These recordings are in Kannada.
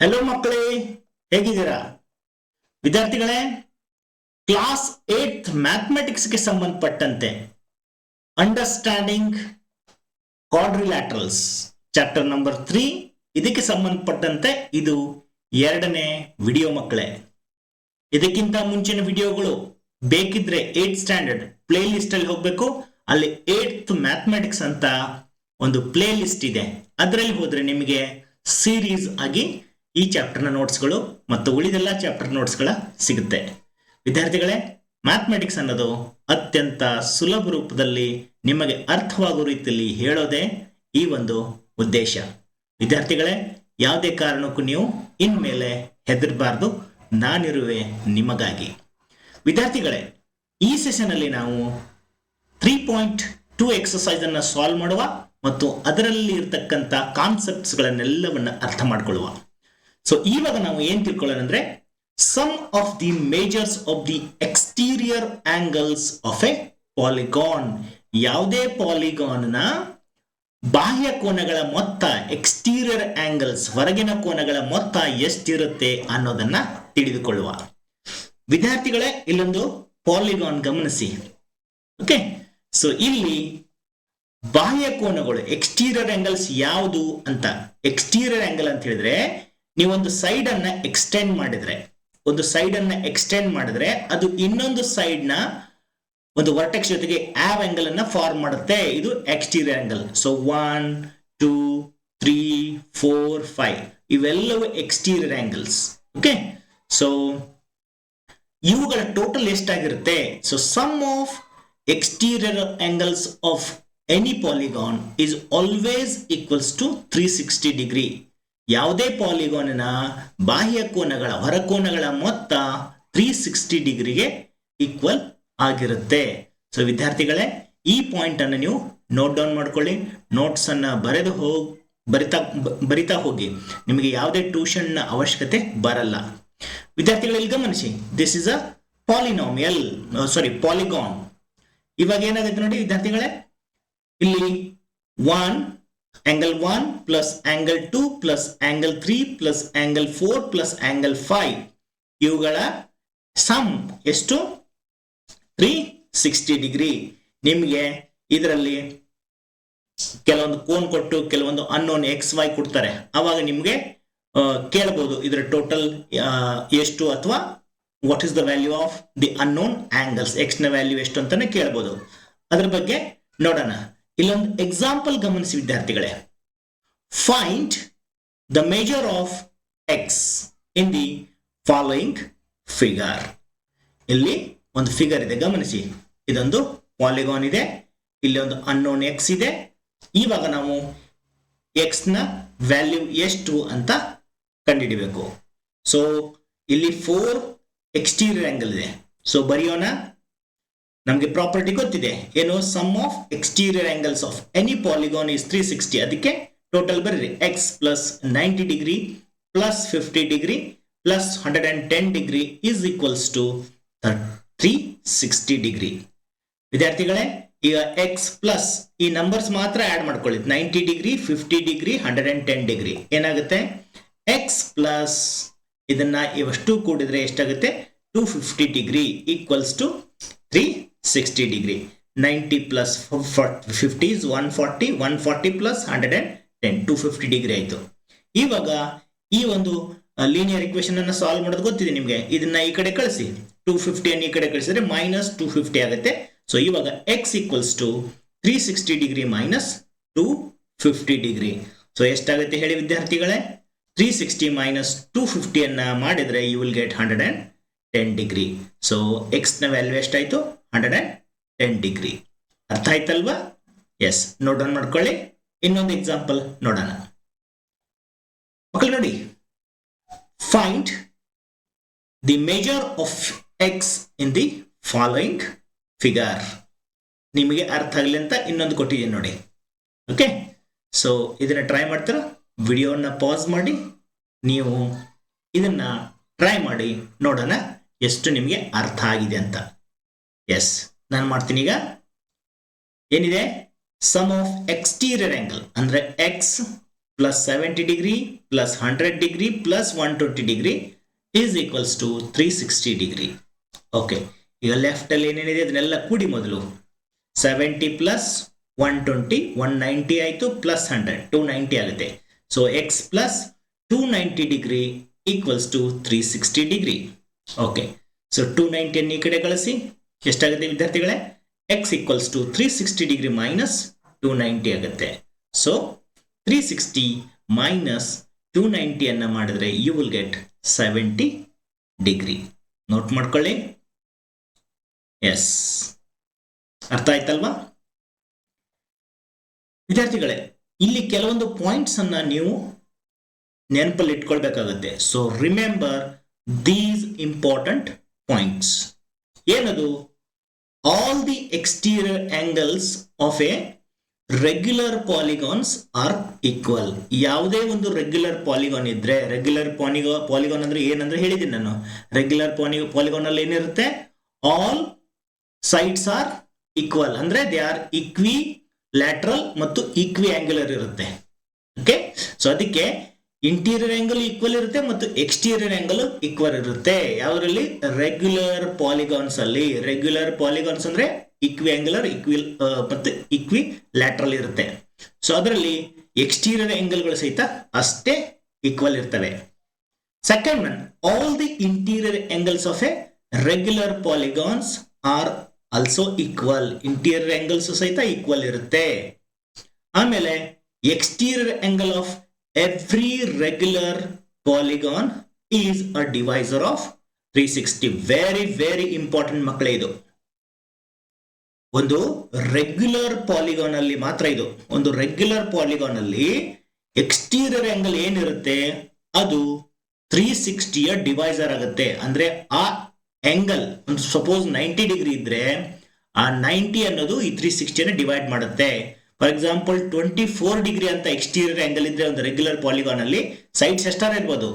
ಹೆಲೋ ಮಕ್ಕಳೇ, ಹೇಗಿದ್ದೀರಾ ವಿದ್ಯಾರ್ಥಿಗಳೇ? ಕ್ಲಾಸ್ 8th ಮ್ಯಾಥಮೆಟಿಕ್ಸ್ಗೆ ಸಂಬಂಧಪಟ್ಟಂತೆ ಅಂಡರ್ಸ್ಟ್ಯಾಂಡಿಂಗ್ ಕ್ವಾಡ್ರಿಲ್ಯಾಟ್ರಲ್ಸ್ ಚಾಪ್ಟರ್ ನಂಬರ್ 3 ಇದಕ್ಕೆ ಸಂಬಂಧಪಟ್ಟಂತೆ ಇದು ಎರಡನೇ ವಿಡಿಯೋ ಮಕ್ಕಳೇ. ಇದಕ್ಕಿಂತ ಮುಂಚಿನ ವಿಡಿಯೋಗಳು ಬೇಕಿದ್ರೆ 8th ಸ್ಟ್ಯಾಂಡರ್ಡ್ ಪ್ಲೇ ಲಿಸ್ಟ್ ಅಲ್ಲಿ ಹೋಗ್ಬೇಕು. ಅಲ್ಲಿ 8th ಮ್ಯಾಥಮೆಟಿಕ್ಸ್ ಅಂತ ಒಂದು ಪ್ಲೇ ಲಿಸ್ಟ್ ಇದೆ, ಅದರಲ್ಲಿ ಹೋದ್ರೆ ನಿಮಗೆ ಸೀರೀಸ್ ಆಗಿ ಈ ಚಾಪ್ಟರ್ನ ನೋಟ್ಸ್ಗಳು ಮತ್ತು ಉಳಿದೆಲ್ಲ ಚಾಪ್ಟರ್ ನೋಟ್ಸ್ಗಳ ಸಿಗುತ್ತೆ. ವಿದ್ಯಾರ್ಥಿಗಳೇ, ಮ್ಯಾಥಮೆಟಿಕ್ಸ್ ಅನ್ನೋದು ಅತ್ಯಂತ ಸುಲಭ ರೂಪದಲ್ಲಿ ನಿಮಗೆ ಅರ್ಥವಾಗುವ ರೀತಿಯಲ್ಲಿ ಹೇಳೋದೇ ಈ ಒಂದು ಉದ್ದೇಶ. ವಿದ್ಯಾರ್ಥಿಗಳೇ, ಯಾವುದೇ ಕಾರಣಕ್ಕೂ ನೀವು ಇನ್ಮೇಲೆ ಹೆದರಬಾರ್ದು, ನಾನಿರುವೆ ನಿಮಗಾಗಿ. ವಿದ್ಯಾರ್ಥಿಗಳೇ, ಈ ಸೆಷನ್ ಅಲ್ಲಿ ನಾವು 3.2 ಎಕ್ಸರ್ಸೈಸ್ ಅನ್ನ ಸಾಲ್ವ್ ಮಾಡುವ ಮತ್ತು ಅದರಲ್ಲಿ ಇರತಕ್ಕಂಥ ಕಾನ್ಸೆಪ್ಟ್ಸ್ಗಳನ್ನೆಲ್ಲವನ್ನ ಅರ್ಥ ಮಾಡ್ಕೊಳ್ಳುವ. ಸೊ ಇವಾಗ ನಾವು ಏನ್ ತಿಳ್ಕೊಳ್ಳೋಣ ಅಂದ್ರೆ, sum of the measures of the exterior angles of a polygon. ಯಾವುದೇ ಪಾಲಿಗಾನ್ ನ ಬಾಹ್ಯ ಕೋನಗಳ ಮೊತ್ತ, ಎಕ್ಸ್ಟೀರಿಯರ್ ಆಂಗಲ್ಸ್ ಹೊರಗಿನ ಕೋನಗಳ ಮೊತ್ತ ಎಷ್ಟಿರುತ್ತೆ ಅನ್ನೋದನ್ನ ತಿಳಿದುಕೊಳ್ಳುವ. ವಿದ್ಯಾರ್ಥಿಗಳೇ, ಇಲ್ಲೊಂದು ಪಾಲಿಗಾನ್ ಗಮನಿಸಿ. ಓಕೆ, ಸೊ ಇಲ್ಲಿ ಬಾಹ್ಯ ಕೋನಗಳು ಎಕ್ಸ್ಟೀರಿಯರ್ ಆಂಗಲ್ಸ್ ಯಾವುದು ಅಂತ. ಎಕ್ಸ್ಟೀರಿಯರ್ ಆಂಗಲ್ ಅಂತ ಹೇಳಿದ್ರೆ, ನೀವೊಂದು ಸೈಡ್ ಅನ್ನ ಎಕ್ಸ್ಟೆಂಡ್ ಮಾಡಿದ್ರೆ ಅದು ಇನ್ನೊಂದು ಸೈಡ್ ನ ಒಂದು ವರ್ಟೆಕ್ಸ್ ಜೊತೆಗೆ ಆವ್ ಆಂಗಲ್ ಅನ್ನ ಫಾರ್ಮ್ ಮಾಡುತ್ತೆ. ಇದು ಎಕ್ಸ್ಟೀರಿಯರ್ ಆಂಗಲ್. ಸೊ 1 2 3 4 5 ಇವೆಲ್ಲವೂ ಎಕ್ಸ್ಟೀರಿಯರ್ ಆಂಗಲ್ಸ್. ಓಕೆ, ಸೊ ಇವುಗಳ ಟೋಟಲ್ ಎಷ್ಟಾಗಿರುತ್ತೆ? So sum of exterior angles of any polygon is always equals to 360 degree. ಯಾವುದೇ ಪಾಲಿಗಾನಿನ ಬಾಹ್ಯ ಕೋನಗಳ ಹೊರಕೋನಗಳ ಮೊತ್ತ 360 ಡಿಗ್ರಿಗೆ ಈಕ್ವಲ್ ಆಗಿರುತ್ತೆ. ಸೊ ವಿದ್ಯಾರ್ಥಿಗಳೇ, ಈ ಪಾಯಿಂಟ್ ಅನ್ನು ನೀವು ನೋಟ್ ಡೌನ್ ಮಾಡ್ಕೊಳ್ಳಿ. ನೋಟ್ಸ್ ಅನ್ನ ಬರಿತಾ ಹೋಗಿ, ನಿಮಗೆ ಯಾವುದೇ ಟ್ಯೂಷನ್ ನ ಅವಶ್ಯಕತೆ ಬರಲ್ಲ. ವಿದ್ಯಾರ್ಥಿಗಳಲ್ಲಿ ಗಮನಿಸಿ, ದಿಸ್ ಇಸ್ ಅ ಪಾಲಿಗಾನ್. ಇವಾಗ ಏನಾಗುತ್ತೆ ನೋಡಿ ವಿದ್ಯಾರ್ಥಿಗಳೇ, ಇಲ್ಲಿ 1 angle 1 plus angle 2 plus angle 3 plus angle 4 plus angle 5 ಇವುಗಳ ಸಮ್ ಎಷ್ಟು? 360 ಡಿಗ್ರಿ. ನಿಮಗೆ ಇದರಲ್ಲಿ ಕೆಲವೊಂದು ಕೋನ್ ಕೊಟ್ಟು ಕೆಲವೊಂದು ಅನ್ನೋನ್ XY ಕೊಡ್ತಾರೆ. ಅವಾಗ ನಿಮಗೆ ಕೇಳಬಹುದು ಇದರ ಟೋಟಲ್ ಎಷ್ಟು, ಅಥವಾ what is the value of the unknown angles, X ನ ವ್ಯಾಲ್ಯೂ ಎಷ್ಟು ಅಂತಾನೆ ಕೇಳಬಹುದು. ಅದ್ರ ಬಗ್ಗೆ ನೋಡೋಣ. ಇಲ್ಲೊಂದು ಎಕ್ಸಾಂಪಲ್ ಗಮನಿಸಿ ವಿದ್ಯಾರ್ಥಿಗಳೇ. Find the major of X in the following figure. ಇಲ್ಲಿ ಒಂದು ಫಿಗರ್ ಇದೆ, ಗಮನಿಸಿ. ಇದೊಂದು ಪಾಲಿಗಾನ್ ಇದೆ, ಇಲ್ಲಿ ಒಂದು ಅನ್ನೋನ್ ಎಕ್ಸ್ ಇದೆ. ಇವಾಗ ನಾವು ಎಕ್ಸ್ ನ ವ್ಯಾಲ್ಯೂ ಎಷ್ಟು ಅಂತ ಕಂಡುಹಿಡಿಬೇಕು. ಸೊ ಇಲ್ಲಿ 4 ಎಕ್ಸ್ಟೀರಿಯರ್ ಆಂಗಲ್ ಇದೆ. ಸೊ ಬರೆಯೋಣ. ನಮಗೆ ಪ್ರಾಪರ್ಟಿ ಗೊತ್ತಿದೆ ಏನು? Sum of exterior angles of any polygon is 360. ಅದಕ್ಕೆ ಟೋಟಲ್ ಬರೀರಿ X plus 90 degree plus 50 degree plus 110 degree is equals to 360 degree. ವಿದ್ಯಾರ್ಥಿಗಳೇ, ಈಗ ಎಕ್ಸ್ ಪ್ಲಸ್ ಈ ನಂಬರ್ಸ್ ಮಾತ್ರ ಆಡ್ ಮಾಡ್ಕೊಳ್ಳಿ. 90 ಡಿಗ್ರಿ 50 ಡಿಗ್ರಿ 110 ಡಿಗ್ರಿ ಏನಾಗುತ್ತೆ? ಎಕ್ಸ್ ಪ್ಲಸ್ ಇದನ್ನ ಇವಷ್ಟು ಕೂಡಿದ್ರೆ ಎಷ್ಟಾಗುತ್ತೆ? 250 degree equals to 360 degree. 90 plus 50 is 140, 140 plus 110, 250 degree ಆಯ್ತು. ಇವಾಗ ಈ ಒಂದು ಲೀನಿಯರ್ ಇಕ್ವೇಶನ್ ಅನ್ನ ಸಾಲ್ವ್ ಮಾಡೋದು ಗೊತ್ತಿದೆ ನಿಮಗೆ. ಇದನ್ನ ಈ ಕಡೆ ಕಳಿಸಿ, 250 ಅನ್ನು ಈ ಕಡೆ ಕಳಿಸಿದ್ರೆ ಮೈನಸ್ 250 ಆಗುತ್ತೆ. ಸೊ ಇವಾಗ X equals to 360 degree minus 250 degree. So ಎಷ್ಟಾಗುತ್ತೆ ಹೇಳಿ ವಿದ್ಯಾರ್ಥಿಗಳೇ? 360 ಮೈನಸ್ 250 ಅನ್ನ ಮಾಡಿದ್ರೆ you will get 110 degree. So X ನ ವ್ಯಾಲ್ಯೂ ಎಷ್ಟಾಯ್ತು? 110 ಡಿಗ್ರಿ. ಅರ್ಥ ಆಯ್ತಲ್ವಾ? ಎಸ್, ನೋಟ್ ಡೌನ್ ಮಾಡ್ಕೊಳ್ಳಿ. ಇನ್ನೊಂದು ಎಕ್ಸಾಂಪಲ್ ನೋಡೋಣ ಮಕ್ಕಳು. ನೋಡಿ, find the major of X in the following figure. ನಿಮಗೆ ಅರ್ಥ ಆಗಲಿ ಅಂತ ಇನ್ನೊಂದು ಕೊಟ್ಟಿದ್ದೀನಿ ನೋಡಿ. ಓಕೆ, ಸೊ ಇದನ್ನ ಟ್ರೈ ಮಾಡ್ತೀರಾ? ವಿಡಿಯೋನ ಪಾಸ್ ಮಾಡಿ ನೀವು ಇದನ್ನ ಟ್ರೈ ಮಾಡಿ ನೋಡೋಣ ಎಷ್ಟು ನಿಮಗೆ ಅರ್ಥ ಆಗಿದೆ ಅಂತ. ಎಸ್, ನಾನು ಮಾಡ್ತೀನಿ. ಈಗ ಏನಿದೆ? ಸಮ್ ಆಫ್ ಎಕ್ಸ್ಟೀರಿಯರ್ ಆಂಗಲ್ ಅಂದ್ರೆ X plus 70 degree plus 100 degree plus 120 degree is equals to 360 degree. Okay, ಈಗ ಲೆಫ್ಟ್ ಅಲ್ಲಿ ಏನೇನಿದೆ ಅದನ್ನೆಲ್ಲ ಕೂಡಿ ಮೊದಲು 70 ಪ್ಲಸ್ 120 190 ಆಯಿತು ಪ್ಲಸ್ 100 290 ಆಗುತ್ತೆ. So x plus 290 degree equals to 360 degree. Okay, so 290 ಅನ್ನು ಈ ಕಡೆ ಕಳಿಸಿ ಎಷ್ಟಾಗುತ್ತೆ ವಿದ್ಯಾರ್ಥಿಗಳೇ? X equals to 360 degree minus 290 ಆಗುತ್ತೆ. ಸೊ 360 ಮೈನಸ್ 290 ಅನ್ನ ಮಾಡಿದ್ರೆ you will get 70 degree. Note ಮಾಡ್ಕೊಳ್ಳಿ. ಎಸ್, ಅರ್ಥ ಆಯ್ತಲ್ವಾ ವಿದ್ಯಾರ್ಥಿಗಳೇ? ಇಲ್ಲಿ ಕೆಲವೊಂದು ಪಾಯಿಂಟ್ಸ್ ಅನ್ನ ನೀವು ನೆನಪಲ್ಲಿ ಇಟ್ಕೊಳ್ಬೇಕಾಗುತ್ತೆ. So remember these important points. ಏನದು? All the exterior angles of a regular polygons are equal. ಯಾವುದೇ ಒಂದು ರೆಗ್ಯುಲರ್ ಪಾಲಿಗಾನ್ ಇದ್ರೆ, ರೆಗ್ಯುಲರ್ ಪಾಲಿಗಾನ್ ಅಂದ್ರೆ ಏನಂದ್ರೆ ಹೇಳಿದ್ದೀನಿ ನಾನು. ರೆಗ್ಯುಲರ್ ಪಾಲಿಗಾನ್ ಅಲ್ಲಿ ಏನಿರುತ್ತೆ? ಆಲ್ ಸೈಡ್ಸ್ ಆರ್ ಈಕ್ವಲ್, ಅಂದ್ರೆ ದೇ ಆರ್ ಈಕ್ವಿ ಲ್ಯಾಟ್ರಲ್ ಮತ್ತು ಈಕ್ವಿ ಆಂಗ್ಯುಲರ್ ಇರುತ್ತೆ. ಓಕೆ, ಸೊ ಅದಕ್ಕೆ ಇಂಟೀರಿಯರ್ ಆಂಗಲ್ ಈಕ್ವಲ್ ಇರುತ್ತೆ ಮತ್ತು ಎಕ್ಸ್ಟೀರಿಯರ್ ಆಂಗಲ್ ಈಕ್ವಲ್ ಇರುತ್ತೆ. ಯಾವುದರಲ್ಲಿ? ರೆಗ್ಯುಲರ್ ಪಾಲಿಗಾನ್ಸ್ ಅಲ್ಲಿ. ರೆಗ್ಯುಲರ್ ಪಾಲಿಗಾನ್ಸ್ ಅಂದ್ರೆ ಈಕ್ವಿ ಆಂಗ್ಯುಲರ್, ಮತ್ತೆ ಈಕ್ವಿ ಲ್ಯಾಟ್ರಲ್ ಇರುತ್ತೆ. ಸೊ ಅದರಲ್ಲಿ ಎಕ್ಸ್ಟೀರಿಯರ್ ಆಂಗಲ್ಗಳು ಸಹಿತ ಅಷ್ಟೇ ಈಕ್ವಲ್ ಇರ್ತವೆ. Second one, all the interior angles of a regular polygons are also equal. Interior angles ಸಹಿತ ಈಕ್ವಲ್ ಇರುತ್ತೆ. ಆಮೇಲೆ exterior angle of every regular polygon is a divisor of 360. very very important ಮಕ್ಕಳೇ. ಇದು ಒಂದು ರೆಗ್ಯುಲರ್ ಪಾಲಿಗಾನ್ ಅಲ್ಲಿ ಮಾತ್ರ. ಇದು ಒಂದು ರೆಗ್ಯುಲರ್ ಪಾಲಿಗಾನ್ ಅಲ್ಲಿ ಎಕ್ಸ್ಟೀರಿಯರ್ ಆಂಗಲ್ ಏನಿರುತ್ತೆ ಅದು 360ಯ ಡಿವೈಸರ್ ಆಗುತ್ತೆ. ಅಂದ್ರೆ ಆ ಆಂಗಲ್ ಒಂದು ಸಪೋಸ್ 90 ಡಿಗ್ರಿ ಇದ್ರೆ ಆ 90 ಅನ್ನೋದು ಈ 360ನ ಡಿವೈಡ್ ಮಾಡುತ್ತೆ. ಫಾರ್ ಎಕ್ಸಾಂಪಲ್ 24 ಡಿಗ್ರಿ ಅಂತ ಎಕ್ಸ್ಟೀರಿಯರ್ ಆಂಗಲ್ ಇದ್ರೆ ಒಂದು ರೆಗ್ಯುಲರ್ ಪಾಲಿಗಾನ್ ಅಲ್ಲಿ ಸೈಡ್ಸ್ ಎಷ್ಟಾರ ಇರ್ಬೋದು.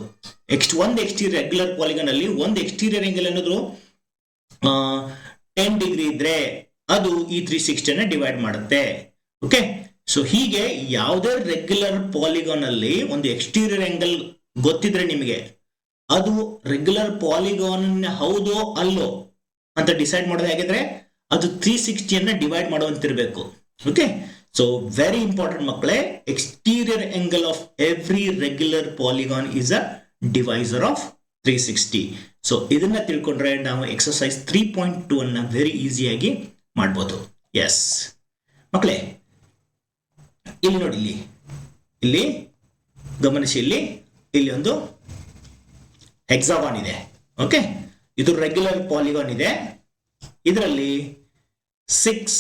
ಒಂದು ಎಕ್ಸ್ಟೀರಿಯರ್ ರೆಗ್ಯುಲರ್ ಪಾಲಿಗಾನ್ ಅಲ್ಲಿ ಒಂದು ಎಕ್ಸ್ಟೀರಿಯರ್ ಆಂಗಲ್ ಅನ್ನೋದು 10 ಡಿಗ್ರಿ ಇದ್ರೆ ಅದು ಈ 360ನ ಡಿವೈಡ್ ಮಾಡುತ್ತೆ. ಓಕೆ, ಸೊ ಹೀಗೆ ಯಾವುದೇ ರೆಗ್ಯುಲರ್ ಪಾಲಿಗಾನ್ ಅಲ್ಲಿ ಒಂದು ಎಕ್ಸ್ಟೀರಿಯರ್ ಆಂಗಲ್ ಗೊತ್ತಿದ್ರೆ ನಿಮಗೆ ಅದು ರೆಗ್ಯುಲರ್ ಪಾಲಿಗಾನ್ ಹೌದೋ ಅಲ್ಲೋ ಅಂತ ಡಿಸೈಡ್ ಮಾಡೋದು ಹೇಗಿದ್ರೆ ಅದು 360ನ ಡಿವೈಡ್ ಮಾಡುವಂತಿರ್ಬೇಕು. ಓಕೆ, ಸೊ ವೆರಿ ಇಂಪಾರ್ಟೆಂಟ್ ಮಕ್ಕಳೇ. Exterior angle of every regular polygon is a divisor of 360. So ಇದನ್ನ ತಿಳ್ಕೊಂಡ್ರೆ ನಾವು ಎಕ್ಸರ್ಸೈಸ್ 3.2 ಅನ್ನ ವೆರಿ ಈಸಿಯಾಗಿ ಮಾಡ್ಬೋದು. ಎಸ್ ಮಕ್ಕಳೇ, ಇಲ್ಲಿ ನೋಡಿ, ಇಲ್ಲಿ ಗಮನಿಸಿ, ಇಲ್ಲಿ ಒಂದು ಹೆಕ್ಸಾಗಾನ್ ಇದೆ. ಓಕೆ, ಇದು ರೆಗ್ಯುಲರ್ ಪಾಲಿಗಾನ್ ಇದೆ. ಇದರಲ್ಲಿ 6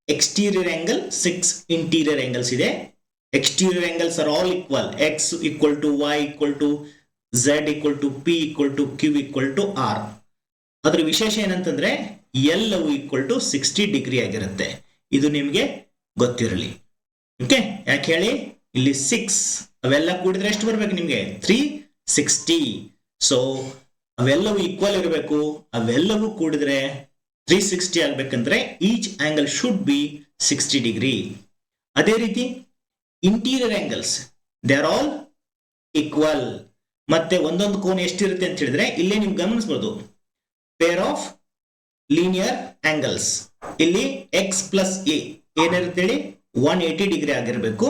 exterior angle, 6 interior angles ಇದೆ. Exterior angles are all equal. X equal to Y equal to Z equal to P equal to Q equal to R. ಅದರ ವಿಶೇಷ ಏನಂತಂದ್ರೆ ಎಲ್ಲವೂ ಈಕ್ವಲ್ ಟು 60 ಡಿಗ್ರಿ ಆಗಿರುತ್ತೆ. ಇದು ನಿಮಗೆ ಗೊತ್ತಿರಲಿ. ಓಕೆ, ಯಾಕೆ ಹೇಳಿ? ಇಲ್ಲಿ 6 ಅವೆಲ್ಲ ಕೂಡಿದ್ರೆ ಎಷ್ಟು ಬರ್ಬೇಕು ನಿಮಗೆ? 360. ಸೊ ಅವೆಲ್ಲವೂ ಈಕ್ವಲ್ ಇರಬೇಕು. ಅವೆಲ್ಲವೂ ಕೂಡಿದ್ರೆ 360 ಆಗ್ಬೇಕಂದ್ರೆ each angle should be 60 degree. ಅದೇ ರೀತಿ interior angles they are all equal. ಮತ್ತೆ ಒಂದೊಂದು ಕೋನ ಎಷ್ಟಿರುತ್ತೆ ಅಂತ ಹೇಳಿದ್ರೆ ಇಲ್ಲೇ ನೀವು ಗಮನಿಸಬಹುದು. ಪೇರ್ ಆಫ್ ಲೀನಿಯರ್ ಆಂಗಲ್ಸ್ ಇಲ್ಲಿ ಎಕ್ಸ್ ಪ್ಲಸ್ ಎ ಏನಿರುತ್ತೆ ಹೇಳಿ 180 ಡಿಗ್ರಿ ಆಗಿರಬೇಕು.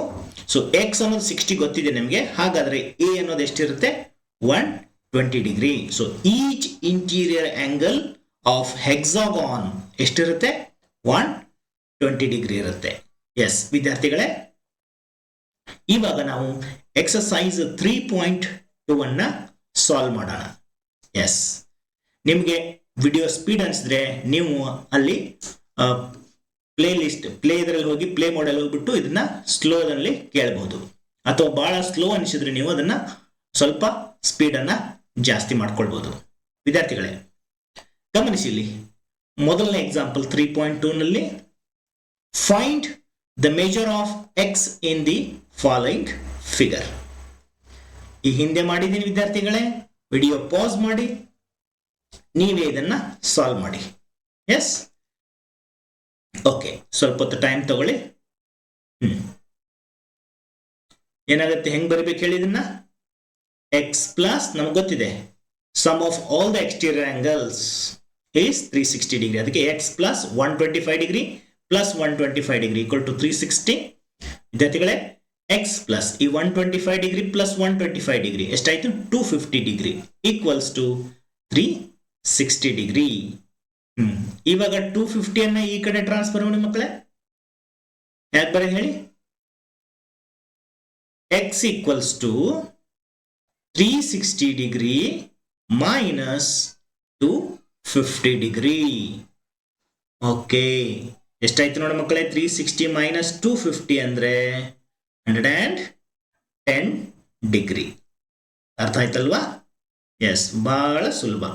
ಸೊ ಎಕ್ಸ್ ಅನ್ನೋದು 60 ಗೊತ್ತಿದೆ ನಿಮಗೆ. ಹಾಗಾದ್ರೆ ಎ ಅನ್ನೋದು ಎಷ್ಟಿರುತ್ತೆ? 120 degree. So each interior angle of hexagon ಎಷ್ಟಿರುತ್ತೆ? 120 ಡಿಗ್ರಿ ಇರುತ್ತೆ. ಎಸ್ ವಿದ್ಯಾರ್ಥಿಗಳೇ, ಇವಾಗ ನಾವು ಎಕ್ಸರ್ಸೈಸ್ 3.2 ಅನ್ನ ಸಾಲ್ವ್ ಮಾಡೋಣ. ಎಸ್, ನಿಮಗೆ ವಿಡಿಯೋ ಸ್ಪೀಡ್ ಅನಿಸಿದ್ರೆ ನೀವು ಅಲ್ಲಿ ಪ್ಲೇ ಇದರಲ್ಲಿ ಹೋಗಿ ಪ್ಲೇ ಮಾಡಲ್ ಹೋಗ್ಬಿಟ್ಟು ಇದನ್ನ ಸ್ಲೋದಲ್ಲಿ ಕೇಳಬಹುದು. ಅಥವಾ ಬಹಳ ಸ್ಲೋ ಅನಿಸಿದ್ರೆ ನೀವು ಅದನ್ನ ಸ್ವಲ್ಪ ಸ್ಪೀಡ್ ಅನ್ನ ಜಾಸ್ತಿ ಮಾಡ್ಕೊಳ್ಬಹುದು. ವಿದ್ಯಾರ್ಥಿಗಳೇ ಗಮನಿಸಿ, ಇಲ್ಲಿ ಮೊದಲನೇ ಎಕ್ಸಾಂಪಲ್ 3.2 ನಲ್ಲಿ find the measure of X in the following figure. ಈ ಹಿಂದೆ ಮಾಡಿದ್ದೀನಿ ವಿದ್ಯಾರ್ಥಿಗಳೇ. ವಿಡಿಯೋ ಪಾಸ್ ಮಾಡಿ ನೀವೇ ಇದನ್ನ ಸಾಲ್ವ್ ಮಾಡಿ. ಎಸ್, ಓಕೆ, ಸ್ವಲ್ಪ ಹೊತ್ತು ಟೈಮ್ ತಗೊಳ್ಳಿ. ಏನಾಗುತ್ತೆ, ಹೆಂಗ್ ಬರಬೇಕು ಹೇಳಿ ಇದನ್ನ? ಎಕ್ಸ್ ಪ್ಲಸ್ ನಮ್ಗೆ ಗೊತ್ತಿದೆ sum of all the exterior angles is 360 degree. ಅದಕ್ಕೆ x plus 125 degree plus 125 degree equal to 360. ವಿದ್ಯಾರ್ಥಿಗಳೇ ಎಕ್ಸ್ ಪ್ಲಸ್ ಈ 125 ಡಿಗ್ರಿ ಪ್ಲಸ್ 125 ಡಿಗ್ರಿ ಎಷ್ಟಾಯ್ತು? 250 ಡಿಗ್ರಿ ಈಕ್ವಲ್ಸ್ ಟು 360 ಡಿಗ್ರಿ. ಇವಾಗ 250 ಅನ್ನ ಈ ಕಡೆ ಟ್ರಾನ್ಸ್ಫರ್ ಮಾಡಿ ಮಕ್ಕಳೇ. ಯಾಕೆ ಬರ ಹೇಳಿ? X equals to 360 degree minus 250 degree. Okay, ಎಷ್ಟಾಯ್ತು ನೋಡಿ ಮಕ್ಕಳೇ? 360 ಮೈನಸ್ 250 ಅಂದ್ರೆ 110 ಡಿಗ್ರಿ. ಅರ್ಥ ಆಯ್ತಲ್ವಾ? ಎಸ್, ಬಹಳ ಸುಲಭ.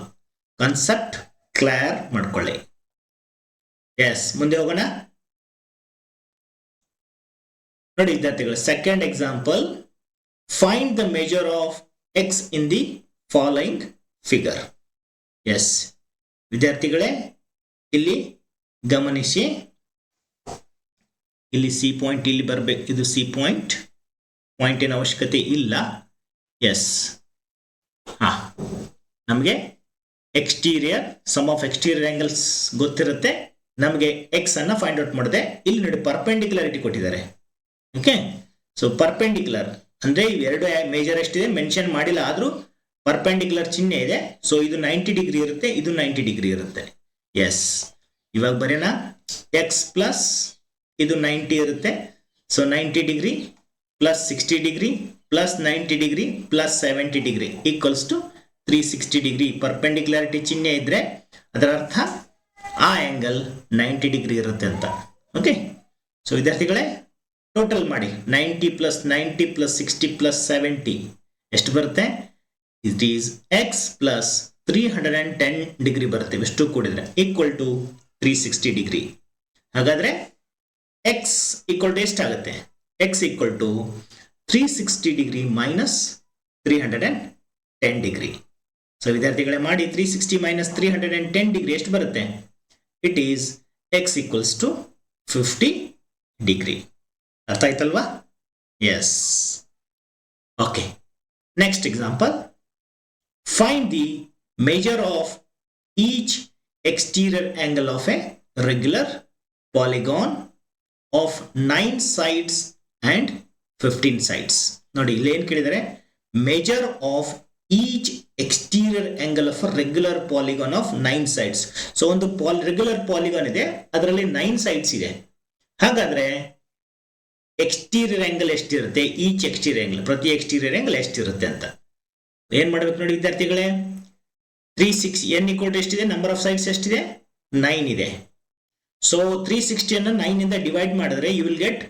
ಕಾನ್ಸೆಪ್ಟ್ ಕ್ಲಿಯರ್ ಮಾಡ್ಕೊಳ್ಳಿ. ಎಸ್, ಮುಂದೆ ಹೋಗೋಣ. ನೋಡಿ ವಿದ್ಯಾರ್ಥಿಗಳು, second example, find the measure of X in the following figure. Yes ವಿದ್ಯಾರ್ಥಿಗಳೇ, ಇಲ್ಲಿ ಗಮನಿಸಿ, ಇಲ್ಲಿ ಸಿ ಪಾಯಿಂಟ್ ಇಲ್ಲಿ ಬರಬೇಕು. ಇದು ಸಿ ಪಾಯಿಂಟ್, ಪಾಯಿಂಟಿನ ಅವಶ್ಯಕತೆ ಇಲ್ಲ. ಎಸ್, ನಮಗೆ exterior sum of exterior angles ಗೊತ್ತಿರುತ್ತೆ. ನಮಗೆ ಎಕ್ಸ್ ಅನ್ನ ಫೈಂಡ್ ಔಟ್ ಮಾಡಿದೆ. ಇಲ್ಲಿ ನೋಡಿ ಪರ್ಪೆಂಡಿಕ್ಯುಲಾರಿಟಿ ಕೊಟ್ಟಿದ್ದಾರೆ. ಓಕೆ, ಸೊ ಪರ್ಪೆಂಡಿಕ್ಯುಲರ್ ಅಂದ್ರೆ ಇವೆರಡು ಮೇಜರ್ ಎಷ್ಟಿದೆ ಮೆನ್ಷನ್ ಮಾಡಿಲ್ಲ, ಆದ್ರೂ ಪರ್ಪೆಂಡಿಕ್ಯುಲರ್ ಚಿಹ್ನೆ ಇದೆ. ಸೊ ಇದು 90 ಡಿಗ್ರಿ ಇರುತ್ತೆ, ಇದು 90 ಡಿಗ್ರಿ ಇರುತ್ತೆ. ಎಸ್, ಇವಾಗ ಬರೆಯೋಣ. ಎಕ್ಸ್ ಪ್ಲಸ್ ಇದು 90 ಇರುತ್ತೆ. So 90 degree plus 60 degree plus 90 degree plus 70 degree equals to 360 degree. Perpendicularity ಚಿಹ್ನೆ ಇದ್ರೆ ಅದರ ಅರ್ಥ ಆ ಆಂಗಲ್ 90 ಡಿಗ್ರಿ ಇರುತ್ತೆ ಅಂತ. ಓಕೆ, ಸೊ ವಿದ್ಯಾರ್ಥಿಗಳೇ ಟೋಟಲ್ ಮಾಡಿ. 90 ಪ್ಲಸ್ 90 ಪ್ಲಸ್ 60 ಪ್ಲಸ್ 70 ಎಷ್ಟು ಬರುತ್ತೆ? It is X plus 310 degree ಬರುತ್ತೆ. ಇಷ್ಟು ಕೂಡಿದ್ರೆ ಈಕ್ವಲ್ ಟು 360 ಡಿಗ್ರಿ. ಹಾಗಾದ್ರೆ ಎಕ್ಸ್ ಈಕ್ವಲ್ ಟು ಎಷ್ಟಾಗುತ್ತೆ? X equal to 360 degree minus 310 degree. So ವಿದ್ಯಾರ್ಥಿಗಳೇ ಮಾಡಿ, 360 ಮೈನಸ್ 310 ಡಿಗ್ರಿ ಎಷ್ಟು ಬರುತ್ತೆ? It is X equals to 50 degree. ಅರ್ಥ ಆಯ್ತಲ್ವಾ? Yes. Okay, next example, find the measure of each exterior angle of a regular polygon of 9 sides and 15 sides. ನೋಡಿ ಇಲ್ಲಿ ಏನು ಕೇಳಿದರೆ, measure of each exterior angle of a regular polygon of 9 sides. So ಒಂದು ರೆಗ್ಯುಲರ್ ಪಾಲಿಗಾನ್ ಇದೆ, ಅದರಲ್ಲಿ 9 sides ಇದೆ. ಹಾಗಾದ್ರೆ ಎಕ್ಸ್ಟೀರಿಯರ್ ಆಂಗಲ್ ಎಷ್ಟಿರುತ್ತೆ? ಈಚ್ ಎಕ್ಸ್ಟೀರಿಯರ್ ಆಂಗಲ್, ಪ್ರತಿ ಎಕ್ಸ್ಟೀರಿಯರ್ ಆಂಗಲ್ ಎಷ್ಟಿರುತ್ತೆ ಅಂತ ಏನ್ ಮಾಡ್ಬೇಕು ನೋಡಿ ವಿದ್ಯಾರ್ಥಿಗಳೇ. 36 n ಈಕ್ವಲ್ ಟು ಎಷ್ಟಿದೆ? ನಂಬರ್ ಆಫ್ ಸೈಡ್ಸ್ ಎಷ್ಟಿದೆ? 9 ಇದೆ. ಸೊ 360 ಅನ್ನು 9 ಇಂದ ಡಿವೈಡ್ ಮಾಡಿದ್ರೆ you will get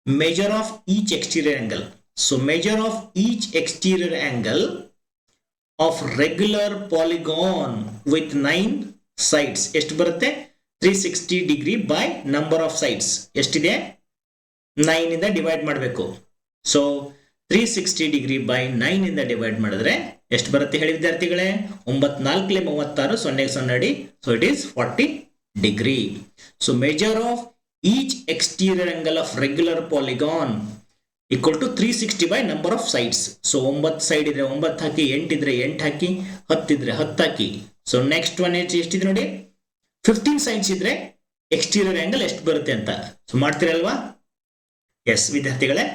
measure of each exterior angle. So measure of each exterior angle of regular polygon with 9 sides ಎಷ್ಟು ಬರುತ್ತೆ? 360 degree by number of sides ಎಷ್ಟಿದೆ? 9 ಇಂದ ಡಿವೈಡ್ ಮಾಡಬೇಕು. ಸೊ 360 ಡಿಗ್ರಿ ಬೈ 9 ಇಂದ ಡಿವೈಡ್ ಮಾಡಿದ್ರೆ ಎಷ್ಟು ಬರುತ್ತೆ ಹೇಳಿ ವಿದ್ಯಾರ್ಥಿಗಳೇ? 9 4 36, 0 0 ಅಡಿ. So it is 40 degree. So measure of each exterior angle of regular polygon equal to 360 by number of sides. So 9 side ಇದ್ರೆ 9 ಹಾಕಿ, 8 ಇದ್ರೆ 8 ಹಾಕಿ, 10 ಇದ್ರೆ 10 ಹಾಕಿ. ಸೊ ನೆಕ್ಸ್ಟ್ ಒನ್ ಎಷ್ಟಿದೆ ನೋಡಿ, 15 ಸೈಡ್ಸ್ ಇದ್ರೆ ಎಕ್ಸ್ಟೀರಿಯರ್ ಆಂಗಲ್ ಎಷ್ಟು ಬರುತ್ತೆ ಅಂತ. ಸೊ ಮಾಡ್ತೀರಲ್ವಾ? ಎಸ್ ವಿದ್ಯಾರ್ಥಿಗಳೇ,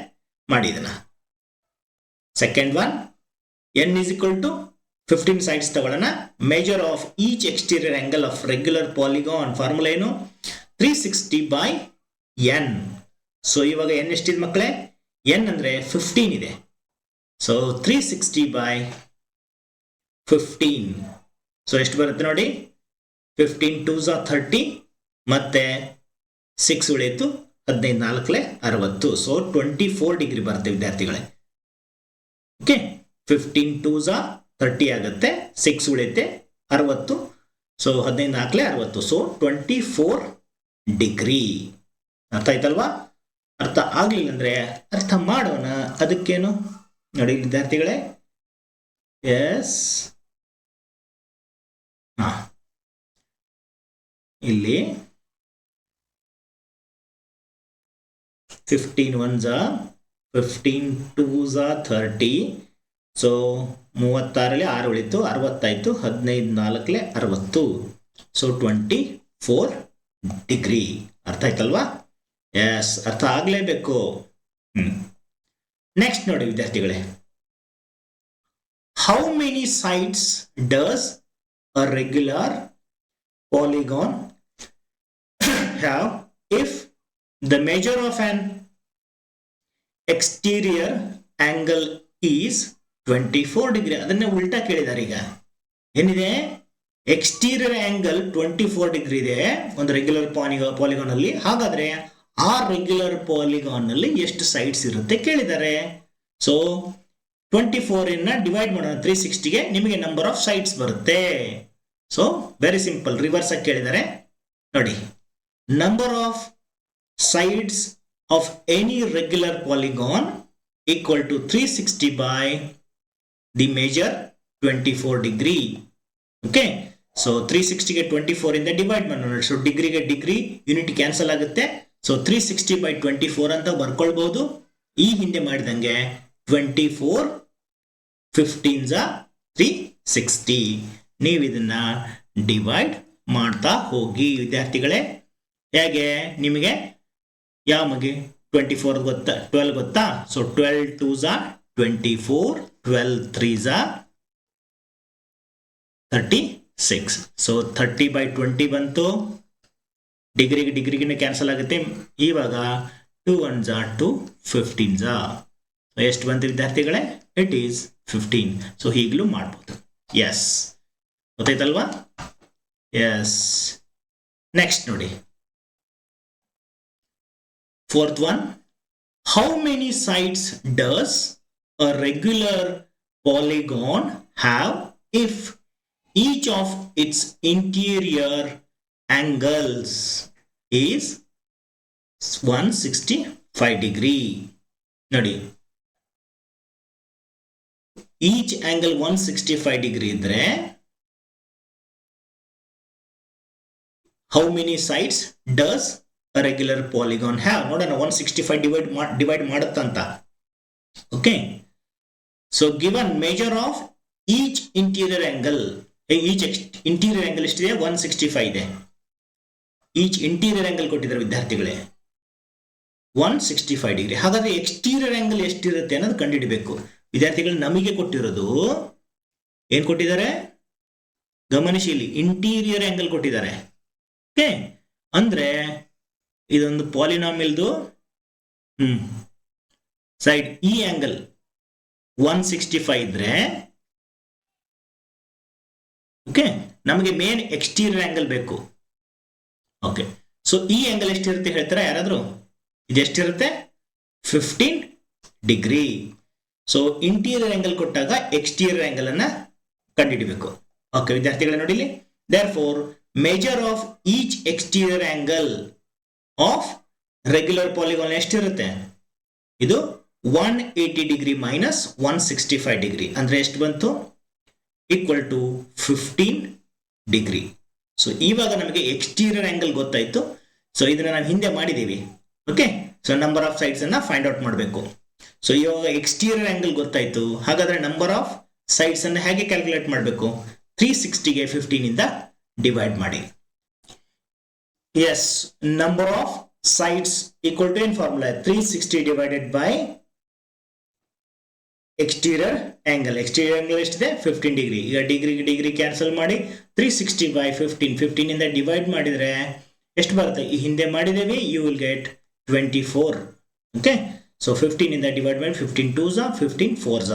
ಮಾಡಿ ಇದನ್ನ. Second one, n is equal to 15 sides ತಗೊಳ್ಳೋಣ. Measure of each exterior angle of regular polygon formula ಏನು? 360 ಬೈ n. ಸೊ ಇವಾಗ n ಎಷ್ಟಿದೆ ಮಕ್ಕಳೇ? n ಅಂದ್ರೆ 15 ಇದೆ. So 360 by 15. ಸೊ ಎಷ್ಟು ಬರುತ್ತೆ ನೋಡಿ? 15 2s 30 ಮತ್ತೆ 6 ಉಳಿಯಿತು, 15 4 60. ಸೊ 24 ಡಿಗ್ರಿ ಬರುತ್ತೆ ವಿದ್ಯಾರ್ಥಿಗಳೇ. ಓಕೆ, 15 2s 30 ಆಗುತ್ತೆ, 6 ಉಳಿಯುತ್ತೆ 60. ಸೊ 15 4 60. So 24 degree. ಅರ್ಥ ಆಯ್ತಲ್ವಾ? ಅರ್ಥ ಆಗ್ಲಿಲ್ಲ ಅಂದ್ರೆ ಅರ್ಥ ಮಾಡೋಣ. ಅದಕ್ಕೇನು ನೋಡಿ ವಿದ್ಯಾರ್ಥಿಗಳೇ, ಎಸ್, ಇಲ್ಲಿ 15 1s 15 2s 30. ಸೊ 36ರಲ್ಲಿ 6 ಉಳಿತು, 60 ಆಯಿತು, 15 4ಲೆ 60. So 24 degree. ಅರ್ಥ ಆಯ್ತಲ್ವಾ? ಎಸ್, ಅರ್ಥ ಆಗಲೇಬೇಕು. ನೆಕ್ಸ್ಟ್ ನೋಡಿ ವಿದ್ಯಾರ್ಥಿಗಳೇ, how many sides does a regular polygon have if the measure of an exterior angle is 24 degree? ಅದನ್ನೇ ಉಲ್ಟಾ ಕೇಳಿದ್ದಾರೆ. ಈಗ ಏನಿದೆ, ಎಕ್ಸ್ಟೀರಿಯರ್ ಆಂಗಲ್ 24 ಡಿಗ್ರಿ ಇದೆ ಒಂದು ರೆಗ್ಯುಲರ್ ಪಾಲಿಗಾನ್ ಅಲ್ಲಿ. ಹಾಗಾದ್ರೆ ಆ ರೆಗ್ಯುಲರ್ ಪಾಲಿಗಾನ್ ನಲ್ಲಿ ಎಷ್ಟು ಸೈಡ್ಸ್ ಇರುತ್ತೆ ಕೇಳಿದ್ದಾರೆ. ಸೊ 24 ನ್ನ ಡಿವೈಡ್ ಮಾಡೋಣ 360ಗೆ, ನಿಮಗೆ ನಂಬರ್ ಆಫ್ ಸೈಡ್ಸ್ ಬರುತ್ತೆ. ಸೊ ವೆರಿ ಸಿಂಪಲ್, ರಿವರ್ಸ್ ಆಗಿ ಕೇಳಿದ್ದಾರೆ ನೋಡಿ. Number of sides of any regular polygon equal to 360 by the measure 24 degree. Okay, so 360ಗೆ 24 ಇಂದ ಡಿವೈಡ್ ಮಾಡೋಣ. ಸೊ ಡಿಗ್ರಿಗೆ ಡಿಗ್ರಿ ಯೂನಿಟ್ ಕ್ಯಾನ್ಸಲ್ ಆಗುತ್ತೆ. ಸೊ 360 ಬೈ 24 ಅಂತ ಬರ್ಕೊಳ್ಬಹುದು. ಈ ಹಿಂದೆ ಮಾಡಿದಂಗೆ 24 15s 360. ನೀವು ಇದನ್ನ ಡಿವೈಡ್ ಮಾಡ್ತಾ ಹೋಗಿ ವಿದ್ಯಾರ್ಥಿಗಳೇ. ಹೇಗೆ ನಿಮಗೆ ಯಾಮಗೆ 24 ಗೊತ್ತಾ, 12 ಗೊತ್ತಾ? So 12 2s 24, 12 3s 36. So 30 by 20 ಬಂತು. ಡಿಗ್ರಿಗೆ ಕ್ಯಾನ್ಸಲ್ ಆಗುತ್ತೆ. ಇವಾಗ 2 1s 2 15s. ಎಷ್ಟು ಬಂತು ವಿದ್ಯಾರ್ಥಿಗಳೇ? It is 15. ಸೊ ಹೀಗಲೂ ಮಾಡ್ಬೋದು. ಎಸ್, ಗೊತ್ತಾಯ್ತಲ್ವಾ? ಎಸ್. ನೆಕ್ಸ್ಟ್ ನೋಡಿ, fourth one, how many sides does a regular polygon have if each of its interior angles is 165 degree. ನೋಡಿ, ಈಚ್ ಆಂಗಲ್ 165 ಡಿಗ್ರಿ ಇದ್ರೆ how many sides does a regular polygon have? ನೋಡೋಣ 165 ಡಿವೈಡ್ ಮಾಡುತ್ತಂತ. Okay, so given measure of each interior angle. Each interior angle ಎಷ್ಟಿದೆ? 165 ಇದೆ. ಈಚ್ ಇಂಟೀರಿಯರ್ ಆಂಗಲ್ ಕೊಟ್ಟಿದ್ದಾರೆ ವಿದ್ಯಾರ್ಥಿಗಳೇ 165 ಡಿಗ್ರಿ. ಹಾಗಾದ್ರೆ ಎಕ್ಸ್ಟೀರಿಯರ್ ಆಂಗಲ್ ಎಷ್ಟಿರುತ್ತೆ ಅನ್ನೋದು ಕಂಡುಹಿಡಬೇಕು ವಿದ್ಯಾರ್ಥಿಗಳು. ನಮಗೆ ಕೊಟ್ಟಿರೋದು ಏನ್ ಕೊಟ್ಟಿದ್ದಾರೆ ಗಮನಿಸಿ, ಇಲ್ಲಿ ಇಂಟೀರಿಯರ್ ಆಂಗಲ್ ಕೊಟ್ಟಿದ್ದಾರೆ. ಓಕೆ, ಅಂದ್ರೆ ಇದೊಂದು ಪಾಲಿನಾಮಿಲ್ದು ಸೈಡ್ ಈ ಆಂಗಲ್ 165 ಇದ್ರೆ, ಓಕೆ, ನಮಗೆ ಮೇನ್ ಎಕ್ಸ್ಟೀರಿಯರ್ ಆಂಗಲ್ ಬೇಕು. ಓಕೆ, ಸೊ ಈ ಆಂಗಲ್ ಎಷ್ಟಿರುತ್ತೆ ಹೇಳ್ತಾರ ಯಾರಾದ್ರೂ? ಇದು ಎಷ್ಟಿರುತ್ತೆ? 15 ಡಿಗ್ರಿ. ಸೊ ಇಂಟೀರಿಯರ್ ಆಂಗಲ್ ಕೊಟ್ಟಾಗ ಎಕ್ಸ್ಟೀರಿಯರ್ ಆಂಗಲ್ ಅನ್ನ ಕಂಡುಹಿಡಬೇಕು. ಓಕೆ ವಿದ್ಯಾರ್ಥಿಗಳ ನೋಡಿಲಿ, therefore measure of each exterior angle of regular polygon ಎಷ್ಟಿರುತ್ತೆ? ಇದು 180 ಡಿಗ್ರಿ ಮೈನಸ್ 165 ಡಿಗ್ರಿ ಅಂದ್ರೆ ಎಷ್ಟು ಬಂತು? Equal to 15 degree. ಸೊ ಇವಾಗ ನಮಗೆ ಎಕ್ಸ್ಟೀರಿಯರ್ ಆಂಗಲ್ ಗೊತ್ತಾಯ್ತು. ಸೊ ಇದನ್ನ ನಾವು ಹಿಂದೆ ಮಾಡಿದೀವಿ. Okay, so number of sides ಅನ್ನ ಫೈಂಡ್ ಔಟ್ ಮಾಡಬೇಕು. ಸೊ ಇವಾಗ ಎಕ್ಸ್ಟೀರಿಯರ್ ಆಂಗಲ್ ಗೊತ್ತಾಯ್ತು. ಹಾಗಾದ್ರೆ ನಂಬರ್ ಆಫ್ ಸೈಡ್ಸ್ ಅನ್ನ ಹೇಗೆ ಕ್ಯಾಲ್ಕುಲೇಟ್ ಮಾಡಬೇಕು? 360ಗೆ 15 ಇಂದ ಡಿವೈಡ್ ಮಾಡಿ. Yes, number of sides equal to ಏನ್ formula? 360 divided by exterior angle. Exterior angle ಎಷ್ಟಿದೆ? 15 ಡಿಗ್ರಿ. ಈಗ ಡಿಗ್ರಿ ಕ್ಯಾನ್ಸಲ್ ಮಾಡಿ 360 ಬೈ 15 ಇಂದ ಡಿವೈಡ್ ಮಾಡಿದ್ರೆ ಎಷ್ಟು ಬರುತ್ತೆ? ಈ ಹಿಂದೆ ಮಾಡಿದ್ದೇವೆ. You will get 24. Okay, so 15 ಇಂದ ಡಿವೈಡ್ ಮಾಡಿ 15 2s 15 4s.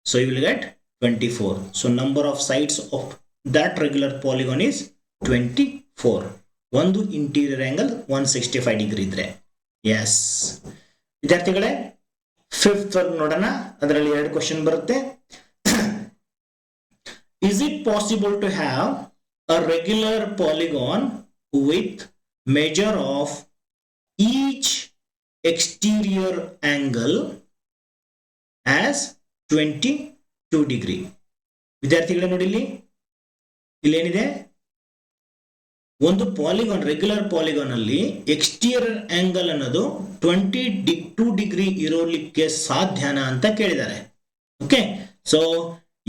So you will get 24. So number of sides of that regular polygon is 24. ಒಂದು ಇಂಟೀರಿಯರ್ ಆಂಗಲ್ 165 ಡಿಗ್ರಿ ಇದ್ರೆ. ಎಸ್ ವಿದ್ಯಾರ್ಥಿಗಳೇ, ಫಿಫ್ತ್ ನೋಡೋಣ. ಅದರಲ್ಲಿ 2 ಕ್ವಶನ್ ಬರುತ್ತೆ. Is it possible to have a regular polygon with measure of each exterior angle as 22 degree. ವಿದ್ಯಾರ್ಥಿಗಳೇ ನೋಡಿ, ಇಲ್ಲಿ ಏನಿದೆ? ಒಂದು ಪಾಲಿಗಾನ್, ರೆಗ್ಯುಲರ್ ಪಾಲಿಗಾನ್ ಅಲ್ಲಿ ಎಕ್ಸ್ಟೀರಿಯರ್ ಆಂಗಲ್ ಅನ್ನೋದು 22 ಡಿಗ್ರಿ ಇರೋಲಿಕ್ಕೆ ಸಾಧ್ಯನಾ ಅಂತ ಕೇಳಿದ್ದಾರೆ. ಓಕೆ, ಸೊ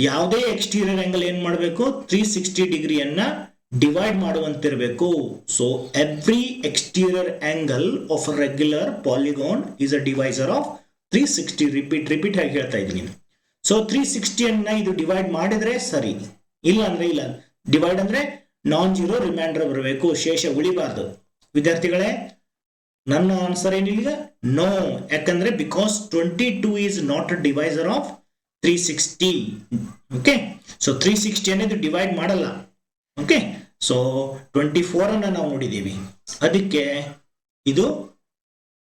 ಯಾವುದೇ ಎಕ್ಸ್ಟೀರಿಯರ್ ಆಂಗಲ್ ಏನ್ ಮಾಡಬೇಕು, 360 ಡಿಗ್ರಿಯನ್ನ ಡಿವೈಡ್ ಮಾಡುವಂತಿರಬೇಕು. So every exterior angle of a regular polygon is a divisor of 360. Repeat ಆಗಿ ಹೇಳ್ತಾ ಇದ್ದೀನಿ. ಸೊ 360 ಅನ್ನ ಇದು ಡಿವೈಡ್ ಮಾಡಿದ್ರೆ ಸರಿ, ಇಲ್ಲ ಅಂದ್ರೆ ಇಲ್ಲ. ಡಿವೈಡ್ ಅಂದ್ರೆ ನಾನ್ ಜೀರೋ ರಿಮೈಂಡರ್ ಬರಬೇಕು, ಶೇಷ ಉಳಿಬಾರ್ದು. ವಿದ್ಯಾರ್ಥಿಗಳೇ, ನನ್ನ ಆನ್ಸರ್ ಏನಿಲ್ಲ, ನೋ. ಯಾಕಂದ್ರೆ because 22 is not a divisor of 360. Okay, so 360 ಅನ್ನೋದು ಡಿವೈಡ್ ಮಾಡಲ್ಲ. ಓಕೆ, ಸೊ 24 ಅನ್ನ ನಾವು ನೋಡಿದೀವಿ, ಅದಕ್ಕೆ ಇದು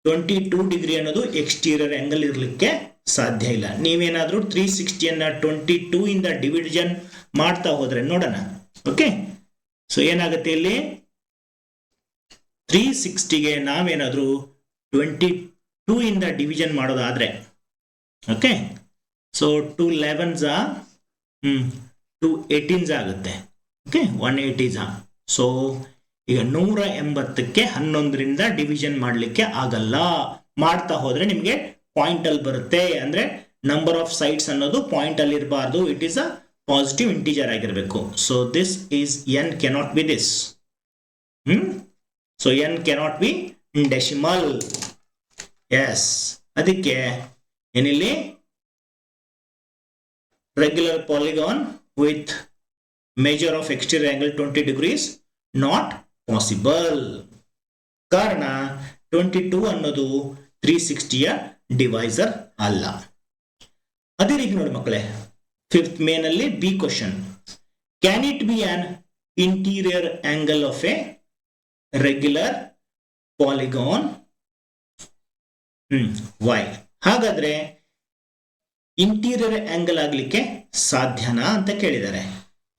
22 ಡಿಗ್ರಿ ಅನ್ನೋದು ಎಕ್ಸ್ಟೀರಿಯರ್ ಆಂಗಲ್ ಇರಲಿಕ್ಕೆ ಸಾಧ್ಯ ಇಲ್ಲ. ನೀವೇನಾದ್ರೂ 360 ಅನ್ನ 22 ಇಂದ ಡಿವಿಷನ್ ಮಾಡ್ತಾ ಹೋದ್ರೆ ನೋಡೋಣ. ಓಕೆ, ಸೊ ಏನಾಗುತ್ತೆ ಇಲ್ಲಿ, 360ಗೆ ನಾವೇನಾದ್ರೂ 22 ಇಂದ ಡಿವಿಷನ್ ಮಾಡೋದಾದ್ರೆ, ಓಕೆ, ಸೊ 2 11s 2 18s ಆಗುತ್ತೆ. Okay, 180s. ಸೊ ಈಗ 180ಕ್ಕೆ 11ರಿಂದ ಡಿವಿಷನ್ ಮಾಡ್ಲಿಕ್ಕೆ ಆಗಲ್ಲ. ಮಾಡ್ತಾ ಹೋದ್ರೆ ನಿಮ್ಗೆ ಪಾಯಿಂಟ್ ಅಲ್ಲಿ ಬರುತ್ತೆ. ಅಂದ್ರೆ ನಂಬರ್ ಆಫ್ ಸೈಡ್ಸ್ ಅನ್ನೋದು ಪಾಯಿಂಟ್ ಅಲ್ಲಿ ಇರಬಾರ್ದು, it is a positive integer ಆಗಿರಬೇಕು. So this is n cannot be this. ಸೊ n cannot be in decimal. Yes, ಅದಕ್ಕೆ ಏನಿಲ್ಲಿ regular polygon with measure of exterior angle 20 degrees not possible. ಕಾರಣ 22 ಅನ್ನೋದು 360ಯ ಡಿವೈಸರ್ ಅಲ್ಲ. ಅದೇ ರೀತಿ ನೋಡಿ ಮಕ್ಕಳೇ, 5th ಮೇನ್ ಅಲ್ಲಿ B question, can it be an interior angle of a regular polygon? Why? ಹಾಗಾದ್ರೆ ಇಂಟೀರಿಯರ್ ಆಂಗಲ್ ಆಗ್ಲಿಕ್ಕೆ ಸಾಧ್ಯನಾ ಅಂತ ಕೇಳಿದ್ದಾರೆ.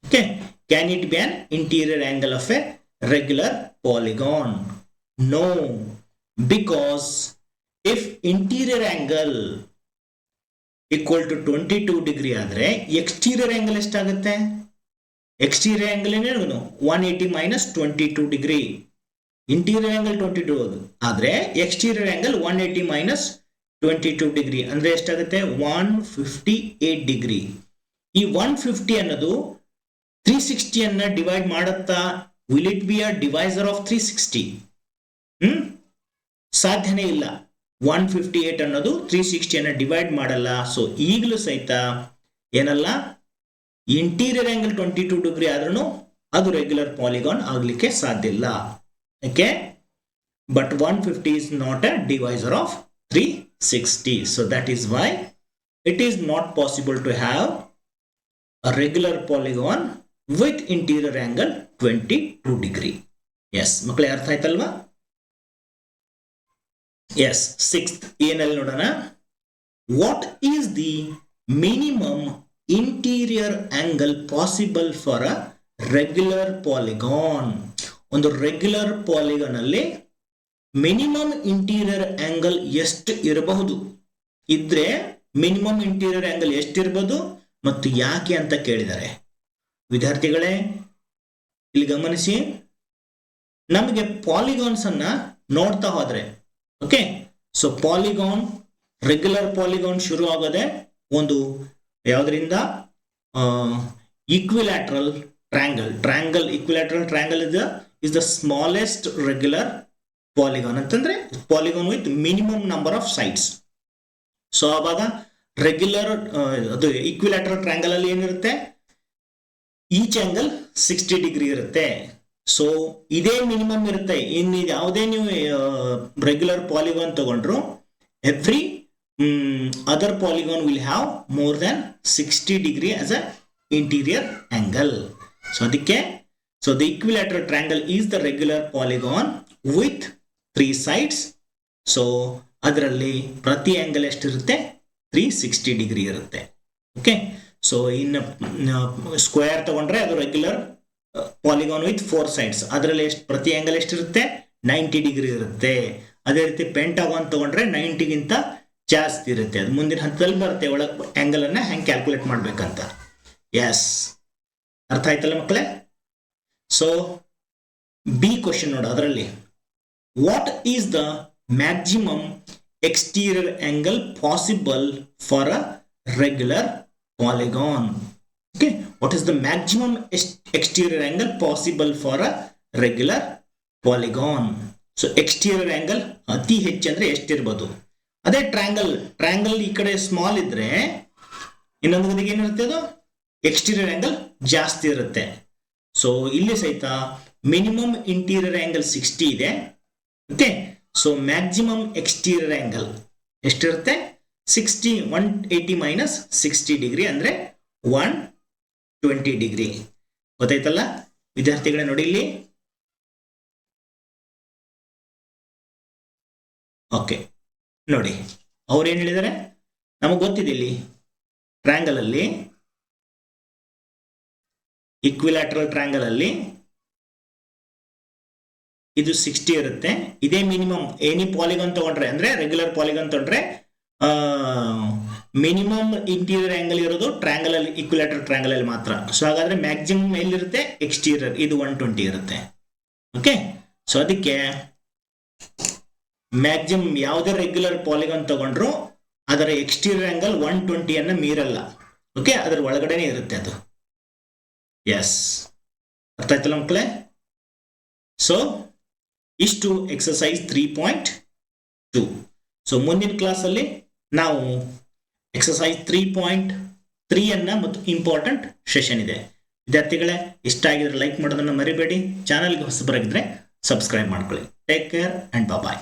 Okay, can it be an interior angle of a regular polygon? No, because if interior angle equal to 22 degree ಆದ್ರೆ exterior angle ಎಷ್ಟಾಗುತ್ತೆ? exterior angle ಏನು? 180 minus 22 degree. interior angle 22 ಆದ್ರೆ exterior angle 180 minus 22 degree ಅಂದ್ರೆ ಎಷ್ಟಾಗುತ್ತೆ? 158 degree. ಈ 150 ಅನ್ನೋದು 360 ಅನ್ನ ಡಿವೈಡ್ ಮಾಡುತ್ತಾ? Will it be a divisor of 360? ಸಾಧ್ಯನೇ ಇಲ್ಲ. 158 ಅನ್ನೋದು 360 ಅನ್ನ ಡಿವೈಡ್ ಮಾಡಲ್ಲ. ಸೊ ಈಗಲೂ ಸಹಿತ ಏನಲ್ಲ, ಇಂಟೀರಿಯರ್ ಆಂಗಲ್ 22 ಡಿಗ್ರಿ ಆದ್ರೂ ಅದು ರೆಗ್ಯುಲರ್ ಪಾಲಿಗಾನ್ ಆಗ್ಲಿಕ್ಕೆ ಸಾಧ್ಯ ಇಲ್ಲ. Okay, but 150 is not a divisor of 360. So that is why it is not possible to have a regular polygon with interior angle 22 degree. Yes, ಮಕ್ಕಳೇ ಅರ್ಥ ಆಯ್ತಲ್ವಾ? Yes, 6th ಏನಲ್ಲಿ ನೋಡೋಣ. What is the minimum interior angle possible for a regular polygon? ಒಂದು ರೆಗ್ಯುಲರ್ ಪಾಲಿಗಾನ್ ಅಲ್ಲಿ ಮಿನಿಮಮ್ ಇಂಟೀರಿಯರ್ ಆಂಗಲ್ ಎಷ್ಟು ಇರಬಹುದು? ಇದ್ರೆ ಮಿನಿಮಮ್ ಇಂಟೀರಿಯರ್ ಆಂಗಲ್ ಎಷ್ಟಿರಬಹುದು ಮತ್ತು ಯಾಕೆ ಅಂತ ಕೇಳಿದ್ದಾರೆ. ವಿದ್ಯಾರ್ಥಿಗಳೇ, ಇಲ್ಲಿ ಗಮನಿಸಿ, ನಮಗೆ ಪಾಲಿಗಾನ್ಸ್ ಅನ್ನ ನೋಡ್ತಾ ಹೋದ್ರೆ, okay, so polygon, regular polygon ಶುರು ಆಗೋದೆ ಒಂದು ಯಾವ್ದ್ರಿಂದ? Equilateral triangle. Equilateral triangle is the smallest regular polygon ಅಂತಂದ್ರೆ polygon with minimum number of sides. So ಅವಾಗ ರೆಗ್ಯುಲರ್ ಅದು ಈಕ್ವಿಲ್ಯಾಟ್ರಲ್ ಟ್ರ್ಯಾಂಗಲ್ ಅಲ್ಲಿ ಏನಿರುತ್ತೆ? ಈಚ್ ಆಂಗಲ್ 60 ಡಿಗ್ರಿ ಇರುತ್ತೆ. ಸೊ ಇದೇ ಮಿನಿಮಮ್ ಇರುತ್ತೆ. ಇನ್ನು ಯಾವುದೇ ನೀವು ರೆಗ್ಯುಲರ್ ಪಾಲಿಗಾನ್ ತಗೊಂಡ್ರು, every other polygon will have more than 60 degree as a interior angle. So ಅದಕ್ಕೆ, so the equilateral triangle is the regular polygon with 3 sides. So ಅದರಲ್ಲಿ ಪ್ರತಿ ಆಂಗಲ್ ಎಷ್ಟಿರುತ್ತೆ? 360 ಡಿಗ್ರಿ ಇರುತ್ತೆ. ಓಕೆ, ಸೊ ಇನ್ನು ಸ್ಕ್ವೇರ್ ತಗೊಂಡ್ರೆ ಅದು ರೆಗ್ಯುಲರ್ ಪಾಲಿಗಾನ್ ವಿತ್ 4 sides. ಅದರಲ್ಲಿ ಪ್ರತಿ ಆಂಗಲ್ ಎಷ್ಟಿರುತ್ತೆ? 90 ಡಿಗ್ರಿ ಇರುತ್ತೆ. ಅದೇ ರೀತಿ ಪೆಂಟಾಗಾನ್ ತಗೊಂಡ್ರೆ 90ಗಿಂತ ಜಾಸ್ತಿ ಇರುತ್ತೆ. ಅದು ಮುಂದಿನ ಹಂತದಲ್ಲಿ ಬರುತ್ತೆ ಒಳಗೆ ಆಂಗಲ್ ಅನ್ನ ಹೆಂಗೆ ಕ್ಯಾಲ್ಕುಲೇಟ್ ಮಾಡ್ಬೇಕಂತ. ಎಸ್, ಅರ್ಥ ಆಯ್ತಲ್ಲ ಮಕ್ಕಳೇ? ಸೊ ಬಿ ಕ್ವಶನ್ ನೋಡು, ಅದರಲ್ಲಿ what is the maximum exterior angle possible for a regular polygon? Okay, what is the maximum exterior angle possible for a regular polygon? So exterior angle ಅತಿ ಹೆಚ್ಚು ಅಂದ್ರೆ ಎಷ್ಟಿರ್ಬೋದು? ಅದೇ ಟ್ರಯಾಂಗಲ್ ಈ ಕಡೆ ಸ್ಮಾಲ್ ಇದ್ರೆ ಇನ್ನೊಂದು ಬದಿಗೆ ಏನಿರುತ್ತೆ, ಅದು ಎಕ್ಸ್ಟೀರಿಯರ್ ಆಂಗಲ್ ಜಾಸ್ತಿ ಇರುತ್ತೆ. ಸೊ ಇಲ್ಲಿ ಸಹಿತ ಮಿನಿಮಮ್ ಇಂಟೀರಿಯರ್ ಆಂಗಲ್ 60 ಇದೆ. Okay, so maximum exterior angle ಎಷ್ಟಿರುತ್ತೆ? 60, 180 ಮೈನಸ್ 60 ಡಿಗ್ರಿ ಅಂದ್ರೆ 120 ಡಿಗ್ರಿ. ಗೊತ್ತಾಯ್ತಲ್ಲ ವಿದ್ಯಾರ್ಥಿಗಳೇ? ನೋಡಿ ಇಲ್ಲಿ, ಓಕೆ ನೋಡಿ ಅವ್ರು ಏನ್ ಹೇಳಿದ್ದಾರೆ, ನಮಗೆ ಗೊತ್ತಿದೆ ಇಲ್ಲಿ ಟ್ರಯಾಂಗಲ್ ಅಲ್ಲಿ, ಈಕ್ವಿಲ್ಯಾಟರಲ್ ಟ್ರಯಾಂಗಲ್ ಅಲ್ಲಿ ಇದು 60 ಇರುತ್ತೆ. ಇದೇ ಮಿನಿಮಮ್ ಎನಿ ಪಾಲಿಗಾನ್ ತಗೊಂಡ್ರೆ, ಅಂದ್ರೆ ರೆಗ್ಯುಲರ್ ಪಾಲಿಗಾನ್ ತಗೊಂಡ್ರೆ ಮಿನಿಮಮ್ ಇಂಟೀರಿಯರ್ ಆಂಗಲ್ ಇರೋದು ಟ್ರಯಾಂಗಲ್ ಅಲ್ಲಿ, ಈಕ್ವಿಲ್ಯಾಟರಲ್ ಟ್ರಯಾಂಗಲ್ ಅಲ್ಲಿ ಮಾತ್ರ. ಸೊ ಹಾಗಾದ್ರೆ ಮ್ಯಾಕ್ಸಿಮಮ್ ಎಲ್ಲಿರುತ್ತೆ? ಎಕ್ಸ್ಟೀರಿಯರ್, ಇದು 120 ಇರುತ್ತೆ. ಓಕೆ, ಸೊ ಅದಕ್ಕೆ ಮ್ಯಾಕ್ಸಿಮಮ್ ಯಾವುದೇ ರೆಗ್ಯುಲರ್ ಪಾಲಿಗಾನ್ ತಗೊಂಡ್ರು ಅದರ ಎಕ್ಸ್ಟೀರಿಯರ್ ಆಂಗಲ್ 120 ಅನ್ನ ಮೀರಲ್ಲ. ಓಕೆ, ಅದರ ಒಳಗಡೆನೆ ಇರುತ್ತೆ ಅದು. ಎಸ್, ಅರ್ಥ ಆಯ್ತಲ್ಲ ಮಕ್ಕಳೇ? ಸೊ ಇಷ್ಟು ಎಕ್ಸರ್ಸೈಸ್ 3.2. ಸೊ ಮುಂದಿನ ಕ್ಲಾಸಲ್ಲಿ ನಾವು ಎಕ್ಸರ್ಸೈಸ್ 3.3 ಅನ್ನ ಮತ್ತು ಇಂಪಾರ್ಟೆಂಟ್ ಸೆಷನ್ ಇದೆ. ವಿದ್ಯಾರ್ಥಿಗಳೇ, ಇಷ್ಟ ಆಗಿದ್ರೆ ಲೈಕ್ ಮಾಡೋದನ್ನ ಮರಿಬೇಡಿ. ಚಾನಲ್ಗೆ ಹೊಸಬರಾಗಿದ್ರೆ ಸಬ್ಸ್ಕ್ರೈಬ್ ಮಾಡ್ಕೊಳ್ಳಿ. Take care and bye.